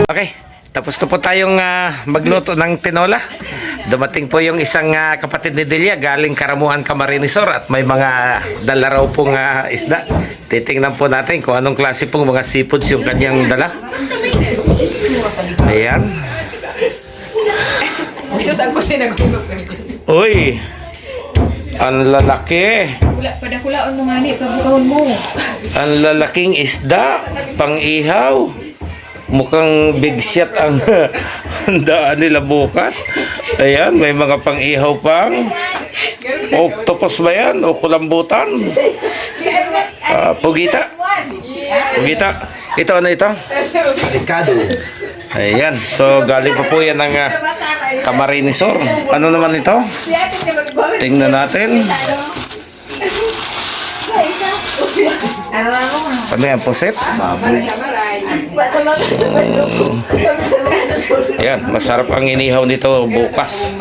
Okay, tapos na po tayong magluto ng tinola. Dumating po yung isang kapatid ni Delia galing Karamuan, Camarines Sur at may mga dala raw pong isda. Titingnan po natin kung anong klase pong mga seafoods yung kanyang dala. Ayan. Isos ang kusina ko. Uy, ang lalaki. Padakulaon mo nga ni, pabukawon mo. Ang lalaking isda, pang-ihaw. Mukhang big shot ang handaan nila bukas. Ayan, may mga pang-ihaw pang. Octopus ba yan? O kulambutan? Pugita. Pugita. Ito, ano ito? Ricardo. Ayan, so galing pa po yan ng Camarines Sur. Ano naman ito? Tingnan natin. Ano yan, pusit? Ayan, masarap ang inihaw nito bukas.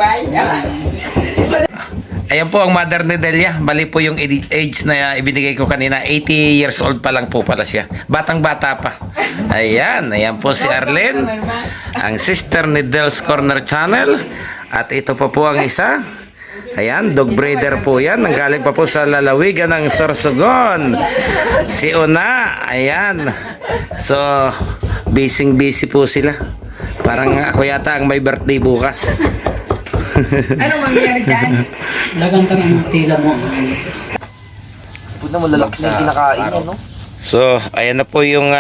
Ayan po ang mother ni Delia. Mali po yung age na ibinigay ko kanina. 80 years old pa lang po pala siya. Batang-bata pa. Ayan, ayan po si Arlene. Ang sister ni Del's Corner Channel. At ito pa po ang isa. Ayan, dog breeder po yan. Nanggaling pa po sa lalawigan ng Sorsogon. Si Una. Ayan. So, busy po sila. Parang ako yata ang may birthday bukas. Anong mangyayari dyan? Dagan ang tila mo. Puto na malalaki na yung kinakain niya, no? So, ayan na po yung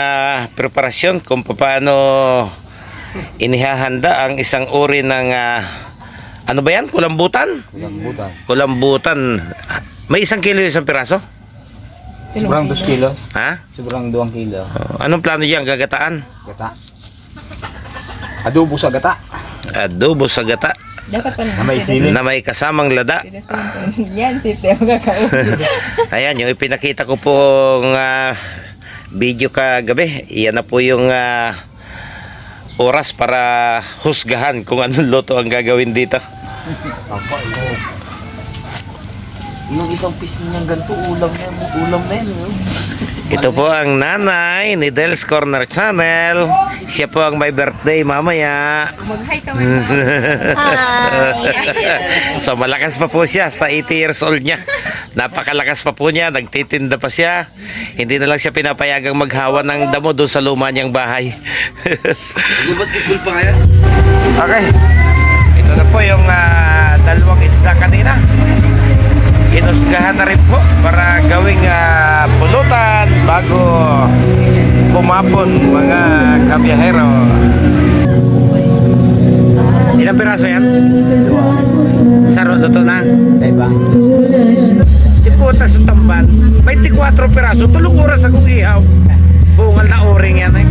preparasyon kung paano inihahanda ang isang uri ng ano ba yan? Kulambutan? Kulambutan. Kulambutan. May 1 kilo isang piraso? Sobrang 2 kilo. Ha? Sobrang 2 kilo. Anong plano diyan? Gagataan? Gata. Adobo sa gata. Adobo sa gata Dapat pa Na may sili. na may kasamang lada. Yan, si Teo kakaunin. Ayan, yung ipinakita ko pong video kagabi. Iyan na po yung oras para husgahan kung anong luto ang gagawin dito. Apa, yung isang piece niyang ganito, ulam na yan. Ito po ang nanay ni Del's Corner Channel. Siya po ang may birthday mamaya. Mag-hi ka man. So malakas pa po siya sa 80 years old niya. Napakalakas pa po niya. Nagtitinda pa siya. Hindi na lang siya pinapayagang maghawa ng damo doon sa luma niyang bahay. Yung basketball pa kaya? Okay. Ito na po yung dalawang isda kanina. Inusgahan na rin po para gawing pulutan bago pumapon mga kabiyahero. Ilang piraso yan? Saro, luto na? Diba? Si puta sa tamban, 24 piraso, tulong oras akong ihaw. Bungal na oring yan eh.